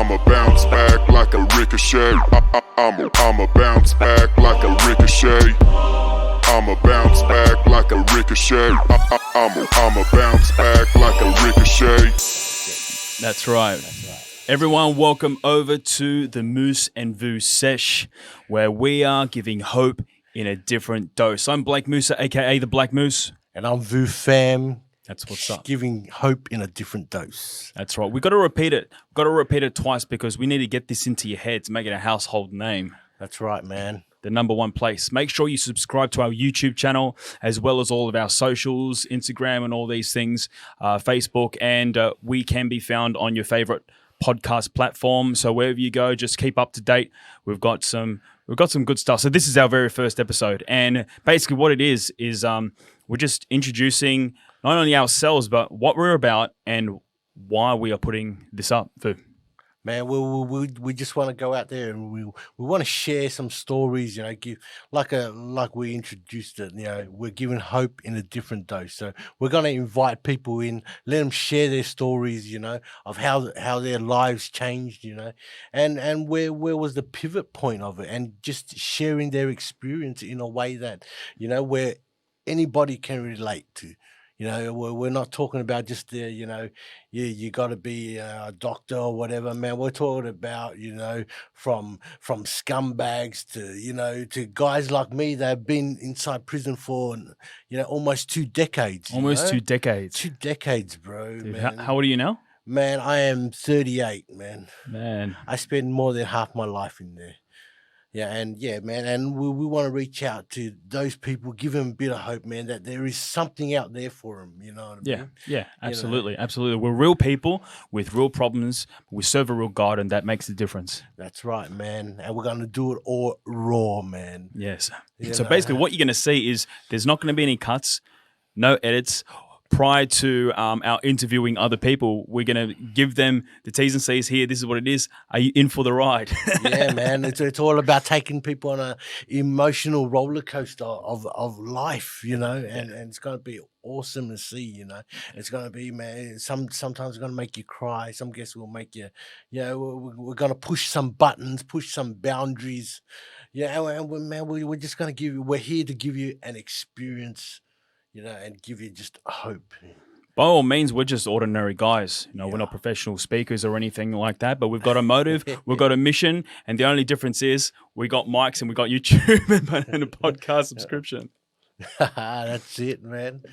I'ma bounce back like a ricochet. I'ma bounce back like a ricochet. I'ma bounce back like a ricochet. I'ma bounce back like a ricochet. That's right. Everyone, welcome over to the Moose and Voo Sesh, where we are giving hope in a different dose. I'm Blake Moosa, aka the Black Moose. And I'm Voo Fam. That's what's up. Giving hope in a different dose. That's right. We've got to repeat it. We've got to repeat it twice because we need to get this into your head to make it a household name. That's right, man. The number one place. Make sure you subscribe to our YouTube channel as well as all of our socials, Instagram and all these things, Facebook, and we can be found on your favorite podcast platform. So wherever you go, just keep up to date. We've got some good stuff. So this is our very first episode, and basically what it is we're just introducing not only ourselves but what we're about and why we are putting this up. Man, we just want to go out there and we want to share some stories, you know, give like we introduced it, you know, we're giving hope in a different dose. So we're going to invite people in, let them share their stories, you know, of how their lives changed, you know, and where was the pivot point of it, and just sharing their experience in a way that, you know, where anybody can relate to. You know, we're not talking about just the, you know, you got to be a doctor or whatever, man. We're talking about, you know, from scumbags to, you know, to guys like me that have been inside prison for, you know, almost 2 decades. Almost 2 decades. 2 decades, bro. Dude, man. how old are you now? Man, I am 38, man. Man. I spent more than half my life in there. Yeah, man, and we want to reach out to those people, give them a bit of hope, man, that there is something out there for them, you know what I mean? Yeah, absolutely, absolutely. We're real people with real problems. We serve a real God, and that makes a difference. That's right, man, and we're going to do it all raw, man. Yes. So basically what you're going to see is there's not going to be any cuts, no edits. Prior to our interviewing other people, we're going to give them the T's and C's here. This is what it is. Are you in for the ride? Yeah, man. It's all about taking people on a emotional roller coaster of life, you know, and it's going to be awesome to see, you know. It's going to be, man, sometimes it's going to make you cry. Some guests will make you, you know, we're going to push some buttons, push some boundaries. Yeah, and man, we're just going to we're here to give you an experience, you know, and give you just hope. By all means, we're just ordinary guys. You know, we're not professional speakers or anything like that, but we've got a motive, we've got a mission, and the only difference is we got mics and we got YouTube and a podcast subscription. That's it, man.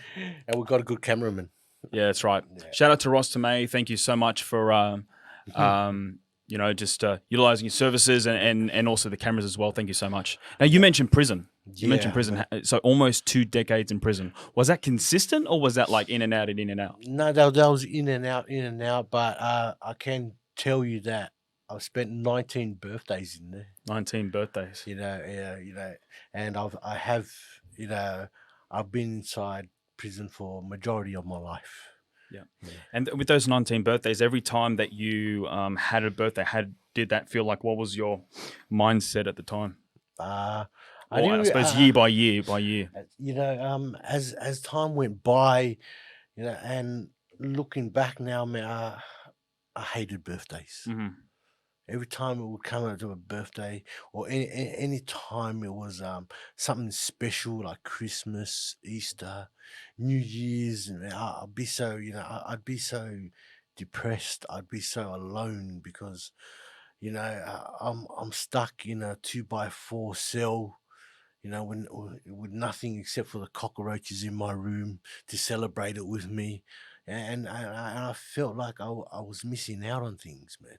And we've got a good cameraman. Yeah, that's right. Yeah. Shout out to Ross Tomei. Thank you so much for you know, just utilizing your services and also the cameras as well. Thank you so much. Now, you mentioned prison. You mentioned prison. So almost 2 decades in prison. Was that consistent or was that like in and out and in and out? No, that was in and out. But I can tell you that I've spent 19 birthdays in there. 19 birthdays. You know, and I have, you know, I've been inside prison for majority of my life. Yeah. And with those 19 birthdays, every time that you had a birthday, did that feel like, what was your mindset at the time? I suppose year by year. You know, as time went by, you know, and looking back now, man, I hated birthdays. Mm-hmm. Every time it would come up to a birthday or any time it was something special like Christmas, Easter, New Year's, and I'd be so, you know, I'd be so depressed. I'd be so alone because, you know, I'm stuck in a 2x4 cell, you know, with nothing except for the cockroaches in my room to celebrate it with me, and I felt like I was missing out on things, man.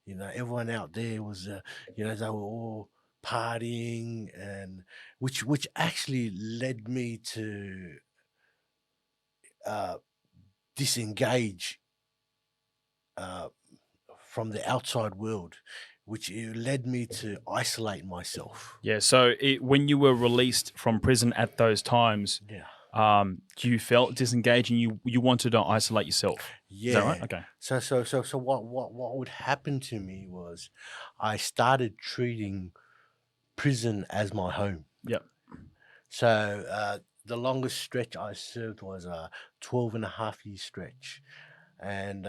You know, everyone out there was, you know, they were all partying, and which actually led me to disengage from the outside world, which led me to isolate myself. Yeah. So when you were released from prison at those times, you felt disengaged and you wanted to isolate yourself. Yeah. Is that right? Okay. So what would happen to me was I started treating prison as my home. Yep. So the longest stretch I served was a 12 and a half year stretch. and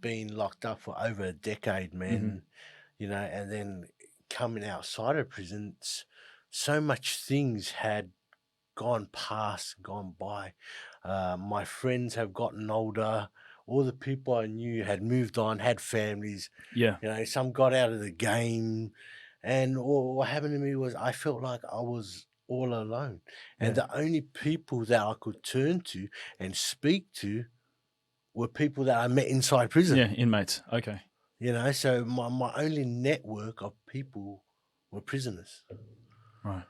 being locked up for over a decade, man. And then coming outside of prisons, so much things had gone past, gone by. My friends have gotten older. All the people I knew had moved on, had families. Yeah. Some got out of the game, and what happened to me was I felt like I was all alone, and the only people that I could turn to and speak to were people that I met inside prison. Yeah, inmates. Okay. So my only network of people were prisoners. Right.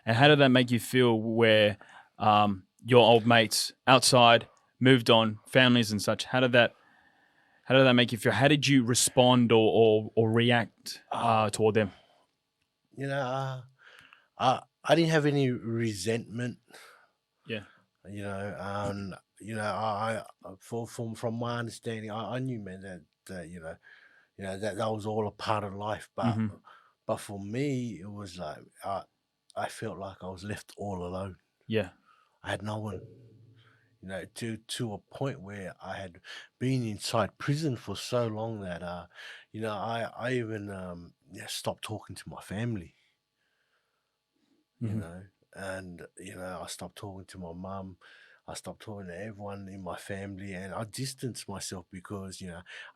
And how did that make you feel where your old mates outside moved on, families and such? How did that make you feel? How did you respond or react toward them? I didn't have any resentment. Yeah. I from my understanding, I knew, man, that was all a part of life. But for me, it was like I felt like I was left all alone. Yeah. I had no one. To a point where I had been inside prison for so long that I even stopped talking to my family. And I stopped talking to my mum. I stopped talking to everyone in my family, and I distanced myself because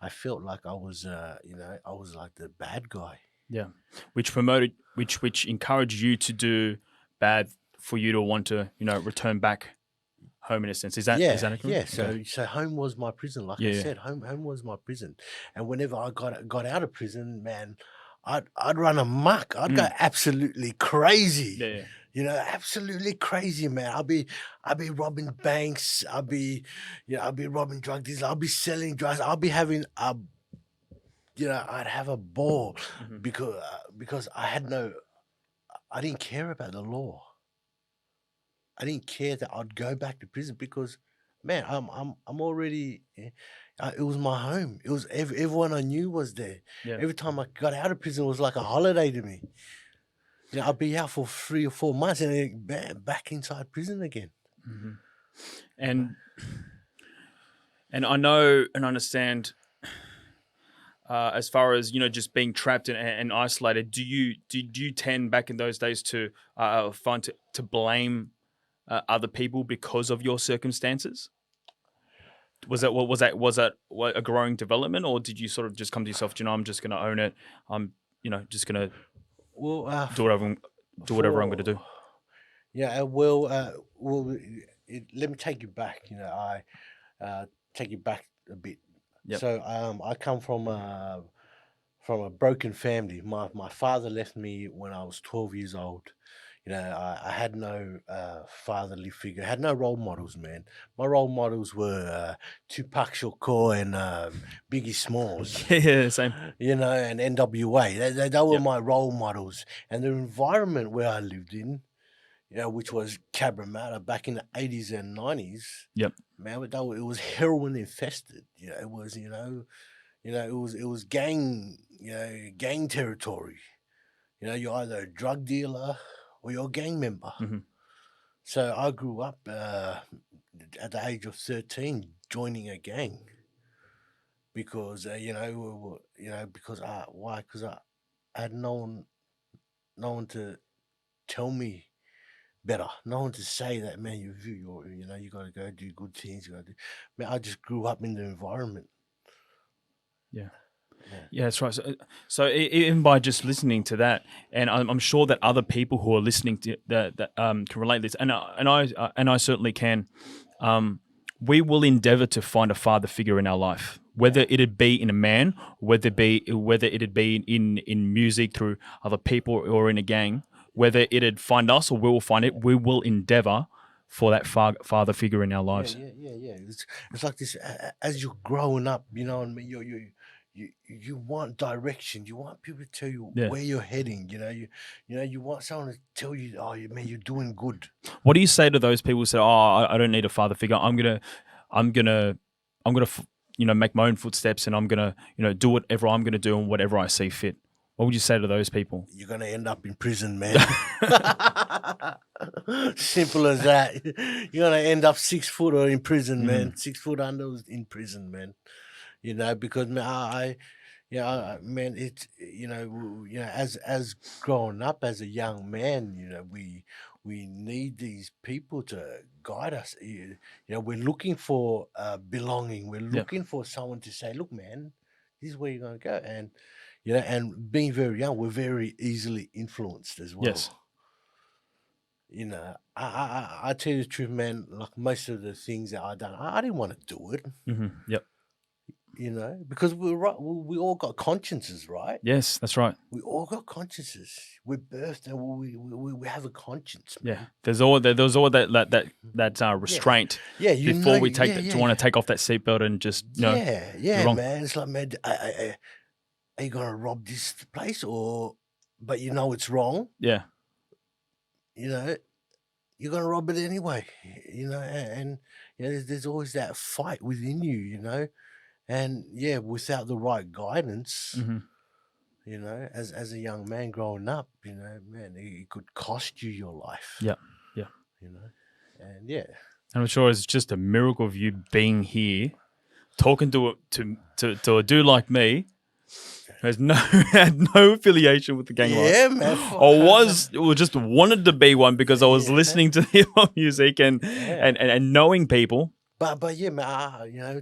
I felt like I was I was like the bad guy. Yeah. Which encouraged you to do bad for you to want to return back home in a sense. Is that accurate? Yeah. So home was my prison. Like I said, home was my prison. And whenever I got out of prison, man, I'd run amok. I'd go absolutely crazy. Yeah. Absolutely crazy, man. I'll be robbing banks. I'll be robbing drug dealers. I'll be selling drugs. I'll be having I'd have a ball because I didn't care about the law. I didn't care that I'd go back to prison because, man, I'm already. It was my home. It was everyone I knew was there. Yeah. Every time I got out of prison, it was like a holiday to me. I'd be out for 3 or 4 months and then back inside prison again. And I know and understand. As far as just being trapped and isolated, did you tend back in those days to find to blame other people because of your circumstances? Was that a growing development, or did you sort of just come to yourself? I'm just going to own it. I'm just going to do whatever I'm going to do. Yeah. Let me take you back. I take you back a bit. Yep. So I come from a broken family. My father left me when I was 12 years old. I had no fatherly figure. I had no role models, man. My role models were Tupac Shakur and Biggie Smalls. Yeah, same. And NWA. They were my role models. And the environment where I lived in, which was Cabramatta back in the 80s and 90s. Yep. Man, it was heroin infested. It was, it was gang territory. You're either a drug dealer or you're a gang member. So I grew up at the age of 13 joining a gang because because why? Because I had no one to tell me better. No one to say that, man, you got to go do good things. Man, I just grew up in the environment. Yeah, that's right. So even by just listening to that, and I'm sure that other people who are listening to that can relate to this, and I certainly can. We will endeavor to find a father figure in our life, whether it'd be in a man, whether it'd be in music through other people or in a gang. Whether it'd find us or we will find it, we will endeavor for that father figure in our lives. Yeah. It's like this as you're growing up, you want direction. You want people to tell you where you're heading. You want someone to tell you, oh, man, you're doing good. What do you say to those people who say, oh, I don't need a father figure. I'm gonna make my own footsteps, and I'm gonna do whatever I'm gonna do and whatever I see fit. What would you say to those people? You're going to end up in prison, man. Simple as that. You're going to end up 6 foot or in prison, man. 6 foot under in prison, man. you know, because man, man, it's as growing up as a young man, you know, we need these people to guide us. You know, we're looking for belonging. We're Yeah. looking for someone to say, "Look, man, this is where you're going to go." And you know, and being very young, we're very easily influenced as well. Yes. You know, I tell you the truth, man. Like most of the things that I done, I didn't want to do it. Yep. You know, because we're right. We all got consciences, right? Yes, that's right. We all got consciences. We're birthed and we have a conscience. Man. Yeah. There's all that restraint Yeah, you before know, we take yeah, to want to take off that seatbelt and just yeah, wrong. man. It's like, man, are you gonna rob this place but you know it's wrong. Yeah. You know, you're gonna rob it anyway. You know, and you know, there's always that fight within you. You know, and yeah, without the right guidance. Mm-hmm. You know, as a young man growing up, you know, man, it could cost you your life. Yeah. Yeah. You know, and yeah. And I'm sure it's just a miracle of you being here, talking to a dude like me, who has had no affiliation with the gang life. Yeah, man. Or just wanted to be one because I was listening to hip hop music and knowing people. But yeah, man, you know,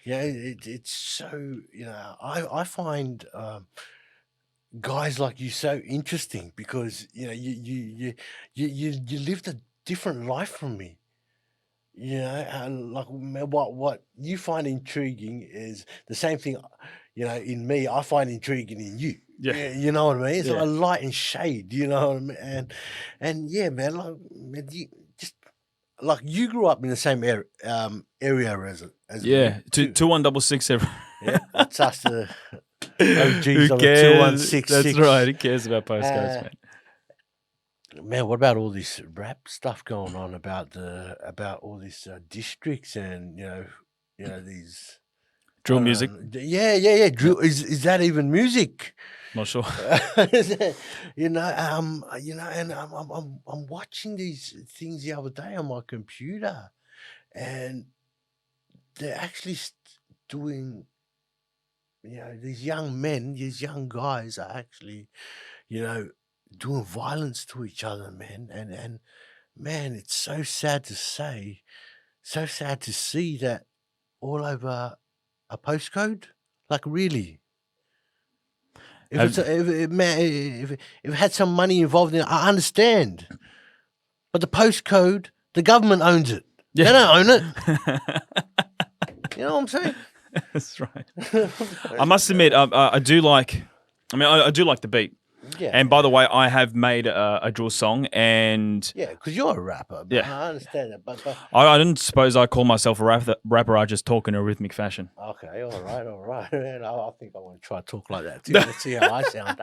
it's so, you know, I find guys like you so interesting because you know you lived a different life from me. You know, and like what you find intriguing is the same thing. You know, in me, I find intriguing in you. Yeah. You know what I mean? It's Yeah. like a light and shade. You know what I mean? And yeah, man, like man, you just like you grew up in the same area as Yeah. me, too. 2166 every. Yeah, that's us the OGs Who on the cares? 2166. That's right. Who cares about postcodes, man? Man, what about all this rap stuff going on about all these districts and you know these Drill music. Yeah. Drill is that even music? Not sure. You know, and I'm watching these things the other day on my computer, and they're actually doing. You know, these young men, these young guys are actually, you know, doing violence to each other, man. And man, it's so sad to say, so sad to see that all over a postcode. Like really, if it had some money involved in it, I understand. But the postcode, the government owns it. Yeah. They don't own it. You know what I'm saying? That's right. I must admit, I do like. I mean, I do like the beat. Yeah. And by the way, I have made a drill song, and Yeah, because you're a rapper. But Yeah. I understand that. But I didn't suppose I call myself a rapper. I just talk in a rhythmic fashion. okay, all right. Man, I think I want to try to talk like that too. Let's see how I sound.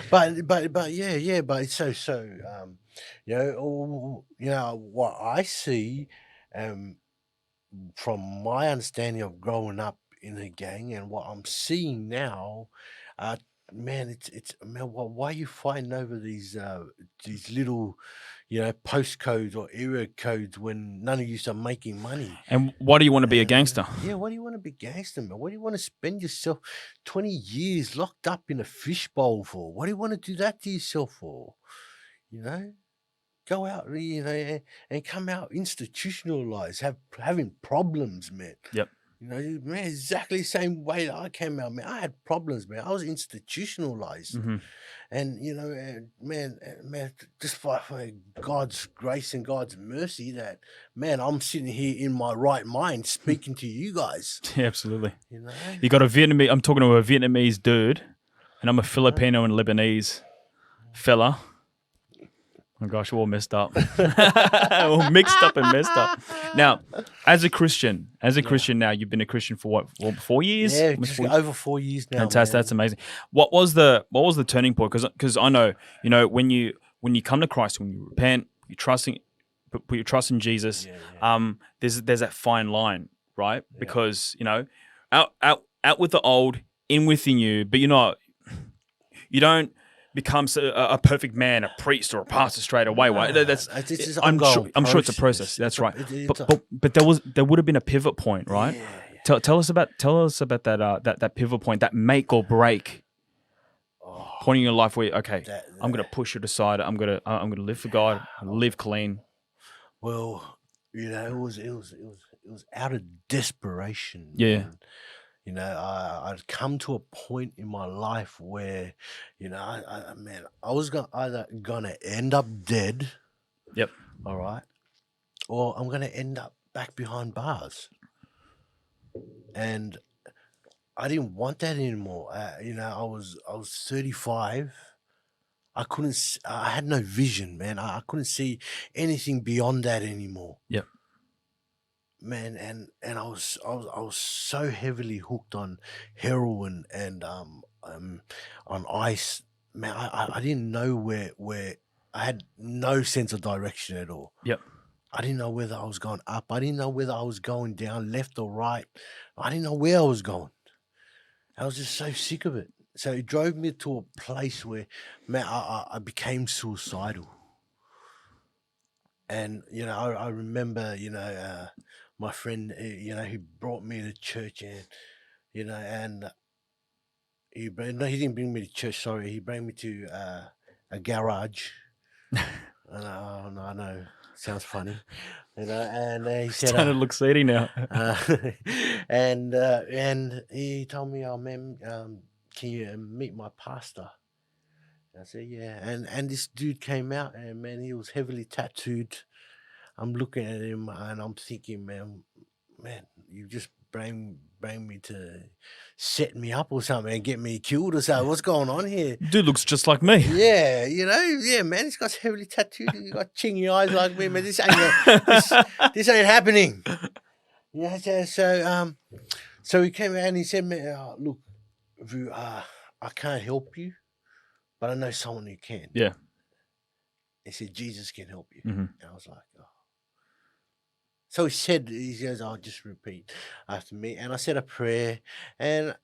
but yeah. But it's so you know what I see, from my understanding of growing up in a gang and what I'm seeing now, man, it's man. Why are you fighting over these little, you know, postcodes or area codes when none of you are making money? And why do you want to be a gangster? Yeah, why do you want to be gangster, man? What do you want to spend yourself 20 years locked up in a fishbowl for? What do you want to do that to yourself for? You know, go out, you know, and come out institutionalized, having problems, man. Yep. You know, man, exactly the same way that I came out, man. I had problems, man. I was institutionalized. Mm-hmm. And, you know, man, just for God's grace and God's mercy that, man, I'm sitting here in my right mind speaking to you guys. Yeah, absolutely. You know? You got a Vietnamese. I'm talking to a Vietnamese dude, and I'm a Filipino and Lebanese fella. Oh gosh, we're all messed up. All mixed up and messed up. Now, as a Christian now, you've been a Christian for what, 4 years? Yeah, Almost just 4 years? over 4 years now. Fantastic. Man. That's amazing. What was the turning point? Because I know, you know, when you come to Christ, when you repent, you put your trust in Jesus. There's that fine line, right? Yeah. Because you know, out with the old, in with the new, but you don't become a perfect man, a priest or a pastor straight away. Right? I'm sure it's a process. That's right. But there would have been a pivot point, right? Yeah. Tell us about that pivot point, that make or break point in your life where I'm gonna push it aside. I'm gonna live for God, live clean. Well, it was out of desperation. Yeah. Man. I'd come to a point in my life where, I was either gonna end up dead, Yep. all right, or I'm gonna end up back behind bars, and I didn't want that anymore. I was 35. I had no vision, man. I couldn't see anything beyond that anymore. Yep. Man, and I was so heavily hooked on heroin and on ice. Man, I didn't know where I had no sense of direction at all. Yep. I didn't know whether I was going up. I didn't know whether I was going down, left or right. I didn't know where I was going. I was just so sick of it. So it drove me to a place where, man, I became suicidal. And I remember, my friend, he brought me to church, and and no, he didn't bring me to church. Sorry, he brought me to a garage. And I know, sounds funny, And he said, Starting to look seedy now. and he told me, "Oh man, can you meet my pastor?" I said, "Yeah." And this dude came out, and man, he was heavily tattooed. I'm looking at him, and I'm thinking, man, you just bring me to set me up or something and get me killed or something. What's going on here? Dude looks just like me. Yeah, man, this guy's heavily tattooed. He got chingy eyes like me, man. This ain't happening. Yeah, so he came out and he said, "Man, look, Vu, I can't help you, but I know someone who can." Yeah. He said, "Jesus can help you." Mm-hmm. And I was like, "Oh." So he says, "I'll just repeat after me." And I said a prayer. And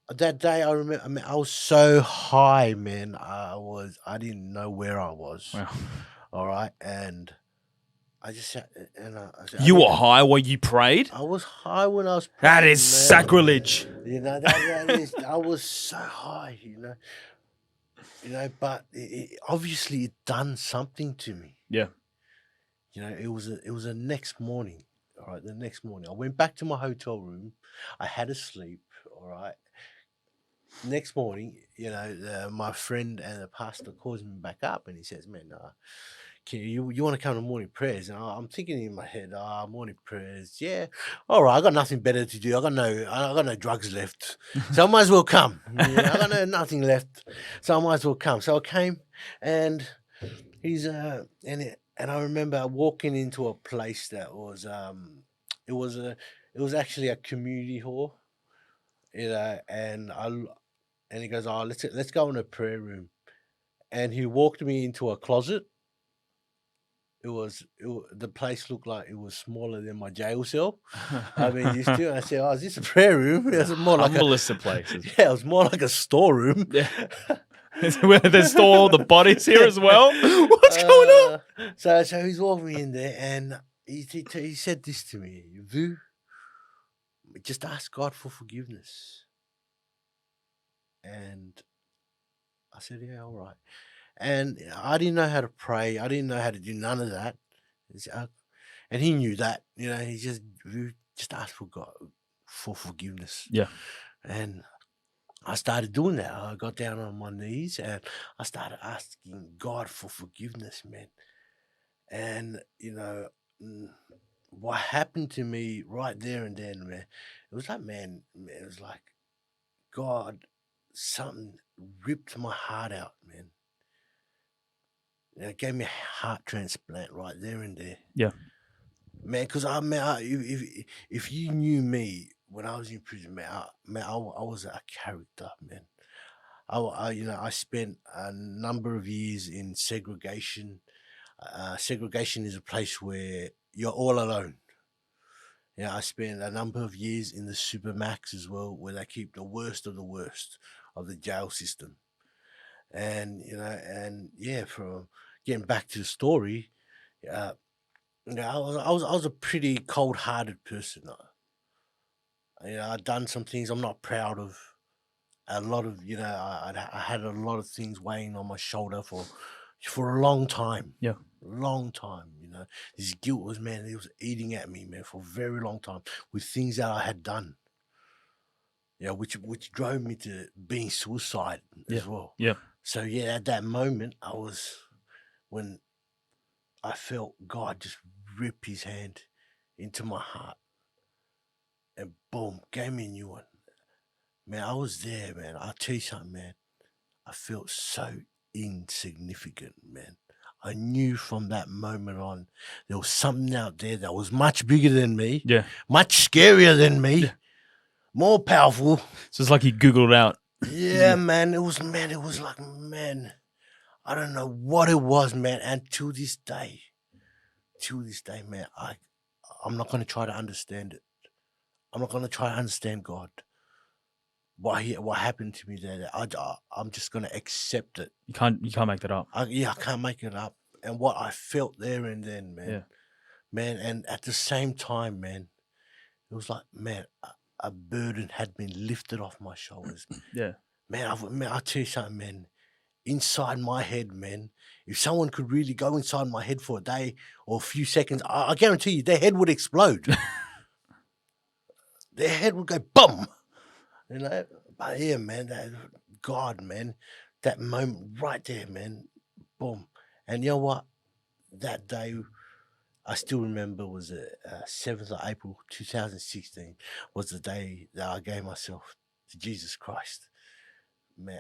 that day, I remember, I was so high, man. I didn't know where I was. Wow. All right. And I just sat and I said, You were high while you prayed? I was high when I was praying. That is man. sacrilege. That is, I was so high, but obviously it done something to me. Yeah. It was a next morning. All right, the next morning I went back to my hotel room. I had to sleep. All right. Next morning, my friend and the pastor calls me back up, and he says, "Man, you want to come to morning prayers?" And I'm thinking in my head, morning prayers, yeah, all right. I got nothing better to do. I got no drugs left, so I might as well come. I got nothing left, so I might as well come. So I came, and he's and I remember walking into a place that was it was actually a community hall, and he goes, "Oh, let's go in a prayer room," and he walked me into a closet. The place looked like it was smaller than my jail cell. I mean, used to. And I said, "Oh, is this a prayer room?" It was more like Humblest of places. Yeah, it was more like a storeroom. Yeah. Where they store all the bodies here as well. What's going on? So he's walking me in there, and he said this to me: "Vu, just ask God for forgiveness." And I said, "Yeah, all right." And I didn't know how to pray. I didn't know how to do none of that. And he knew that. He just asked for God for forgiveness. Yeah. And I started doing that. I got down on my knees and I started asking God for forgiveness, man. And, what happened to me right there and then, man, it was like God, something ripped my heart out, man. It gave me a heart transplant right there and there. Yeah. Man, because if you knew me when I was in prison, man, I was a character, man. I spent a number of years in segregation. Segregation is a place where you're all alone. I spent a number of years in the Supermax as well, where they keep the worst of the jail system. And from getting back to the story, I was a pretty cold-hearted person. I've done some things I'm not proud of. A lot of, I had a lot of things weighing on my shoulder for a long time. Yeah. Long time. This guilt was, man, it was eating at me, man, for a very long time with things that I had done. Which drove me to being suicide as well. Yeah. So at that moment, when I felt God just rip his hand into my heart and boom, gave me a new one. Man, I was there, man. I'll tell you something, man. I felt so insignificant, man. I knew from that moment on there was something out there that was much bigger than me, much scarier than me, more powerful. So it's like you Googled out. Yeah, man. It was like, man, I don't know what it was, man. And to this day, man, I'm not going to try to understand it. I'm not going to try to understand God. What happened to me there? I'm just going to accept it. You can't make that up. I can't make it up. And what I felt there and then, man, and at the same time, man, it was like, man, a burden had been lifted off my shoulders. Yeah, man, I'll tell you something, man. Inside my head, man, if someone could really go inside my head for a day or a few seconds, I guarantee you, their head would explode. Their head would go bum. But yeah, man, God, man, that moment right there, man, boom. And you know what? That day, I still remember, was the 7th of April, 2016, was the day that I gave myself to Jesus Christ. Man,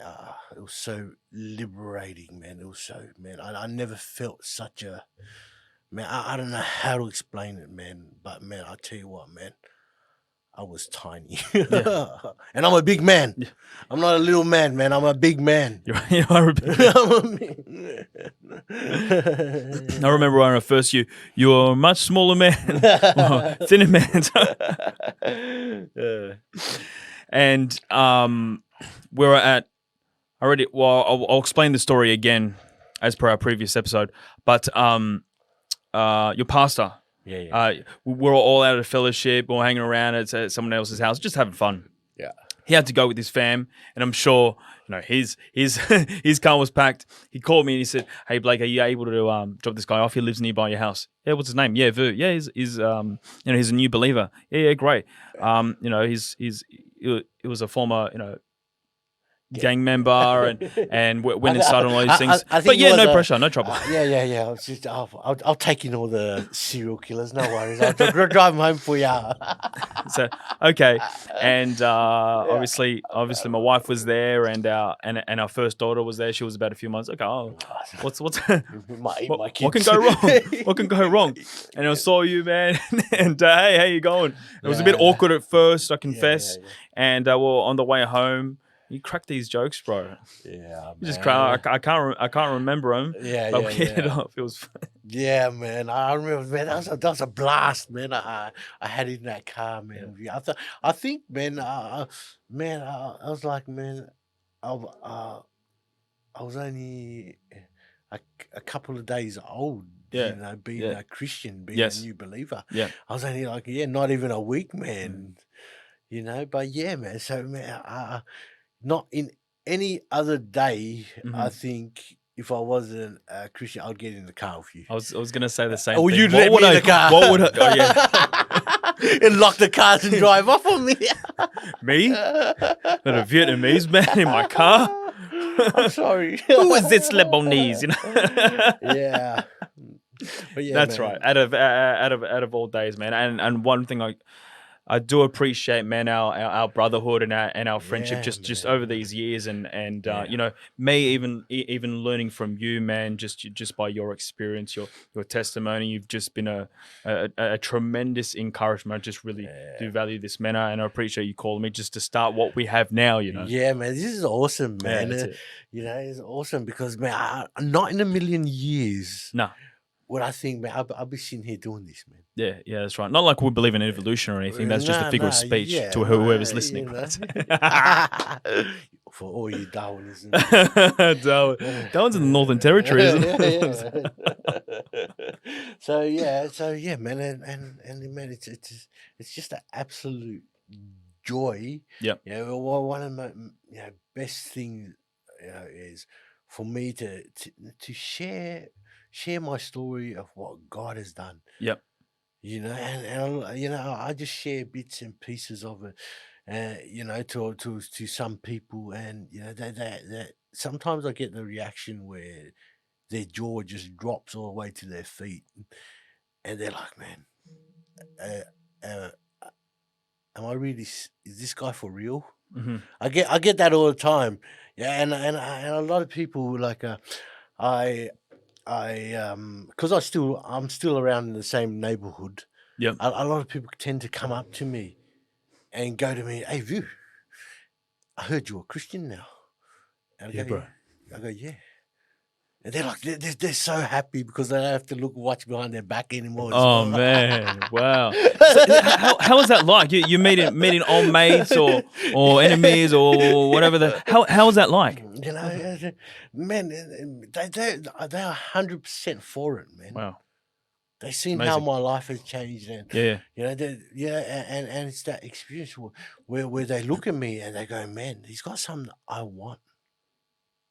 it was so liberating, man. It was so, man, I never felt such a, man, I don't know how to explain it, man. But, man, I'll tell you what, man. I was tiny. And I'm a big man. Yeah. I'm not a little man, man. I'm a big man. You are a big man. I remember when I first you were a much smaller man, thinner man. And we're at already. Well, I'll explain the story again as per our previous episode. But your pastor. Yeah. We're all out of fellowship. We're hanging around at someone else's house, just having fun. Yeah. He had to go with his fam, and I'm sure his his car was packed. He called me and he said, "Hey Blake, are you able to drop this guy off? He lives nearby your house." Yeah, what's his name? Yeah, Vu. Yeah, he's a new believer. Yeah, great. It was a former gang member and went inside on all these things. But yeah, no pressure, no trouble. Yeah. I'll take in all the serial killers. No worries. I'll drive them home for you. So okay, and obviously my wife was there, and our first daughter was there. She was about a few months. Okay, what's what can go wrong? What can go wrong? And I saw you, man, and hey, how you going? It was a bit awkward at first, I confess. And we're on the way home. You crack these jokes, bro. Yeah, you just crack. I can't remember them. But we hit it off. It was fun. Yeah, man. I remember, man. That was a blast, man. I had it in that car, man. Yeah. I think, man. I was like, man. I was only a couple of days old. Yeah. Being a Christian, being a new believer. Yeah. I was only like, not even a week, man. But yeah, man. So, man, not in any other day, I think if I wasn't a Christian, I'd get in the car with you. I was going to say the same thing. You'd let me in the car. What would I... Oh, yeah. And lock the cars and drive off on me. Me? Not a Vietnamese man in my car? I'm sorry. Who is this Lebanese? Yeah. But yeah, that's man. Right. Out of all days, man. And one thing I do appreciate, man, our brotherhood and our friendship just over these years, and me even learning from you, man, just by your experience, your testimony. You've just been a tremendous encouragement. I just really do value this, man, and I appreciate you calling me just to start what we have now. Yeah, man, this is awesome, man. It's awesome because, man, not in a million years. No. What I think, man, I'll be sitting here doing this, man. Yeah, that's right. Not like we believe in evolution or anything. That's just a figure of speech to whoever's listening. For all you Darwinism. Darwin's in the Northern Territory, isn't it? So yeah, man, and man, it's just an absolute joy. Yep. You know, one of my best things is for me to share my story of what God has done. Yep. You know, and I just share bits and pieces of it, to some people, and that sometimes I get the reaction where their jaw just drops all the way to their feet, and they're like, "Man, am I really? Is this guy for real?" Mm-hmm. I get that all the time. Yeah, and a lot of people like because I'm still around in the same neighborhood. Yep. A lot of people tend to come up to me and go to me, "Hey, View, I heard you're a Christian now." And Yeah, bro. I go, "Yeah." And they're like, they're so happy because they don't have to watch behind their back anymore. Oh man, wow! So, how is that like? You meeting old mates or enemies or whatever? How is that like? You know, man, they are 100% for it, man. Wow, They've seen amazing. how my life has changed, and Yeah. and it's that experience where they look at me and they go, "Man, he's got something I want."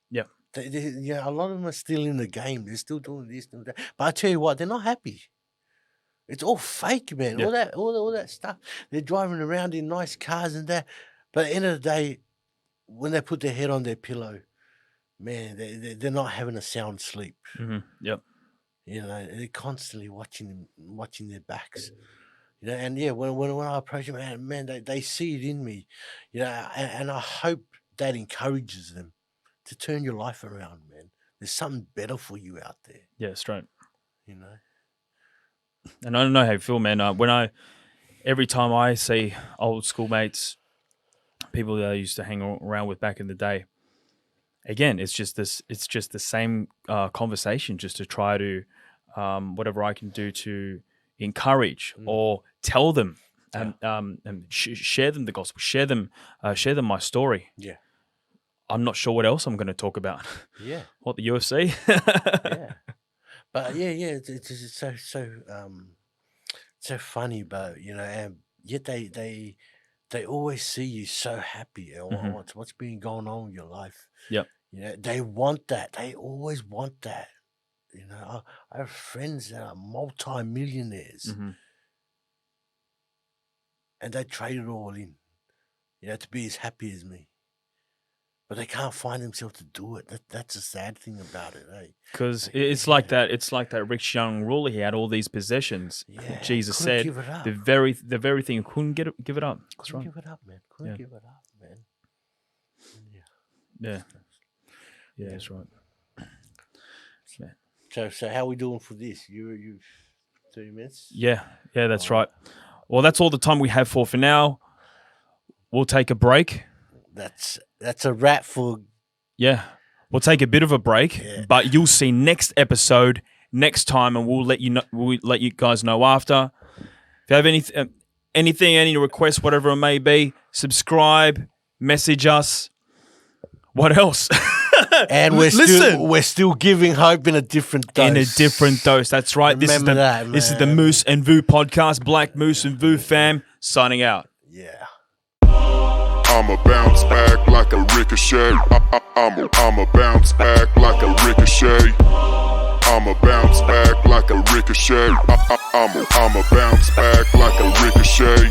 Yeah. A lot of them are still in the game. They're still doing this and that. But I tell you what, they're not happy. It's all fake, man. Yeah. All that stuff. They're driving around in nice cars and that. But at the end of the day, when they put their head on their pillow, man, they're not having a sound sleep. Mm-hmm. Yep. You know, they're constantly watching their backs. You know, and when I approach them, man, they see it in me. You know, and I hope that encourages them to turn your life around, man. There's something better for you out there. Yeah, straight. You know. And I don't know how you feel, man. Every time I see old schoolmates, people that I used to hang around with back in the day, again, it's just the same conversation, just to try to whatever I can do to encourage or tell them and share them the gospel, share them my story. Yeah. I'm not sure what else I'm going to talk about. Yeah. What, the UFC? Yeah. But it's so funny, but and yet they always see you so happy. What's been going on in your life? Yep. They want that. They always want that. I have friends that are multi-millionaires, and they trade it all in, to be as happy as me. But they can't find themselves to do it. That's the sad thing about it, eh? Because it's like that. It's like that rich young ruler. He had all these possessions. Yeah, Jesus couldn't said give it up. the very thing, couldn't give it up. That's Couldn't right. give it up, man. Couldn't give it up, man. Yeah, that's right. Yeah. So how are we doing for this? You 30 minutes? Yeah, that's right. Well, that's all the time we have for now. We'll take a break. That's a wrap for. Yeah, we'll take a bit of a break, but you'll see next episode next time, and we'll let you guys know after. If you have any requests, whatever it may be, subscribe, message us. What else? And we're still giving hope in a different dose. In a different dose. That's right. This is the Moose and Vu podcast. Black Moose and Vu fam signing out. Yeah. I'ma bounce back like a ricochet. I'ma bounce back like a ricochet. I'ma bounce back like a ricochet. I'ma bounce back like a ricochet.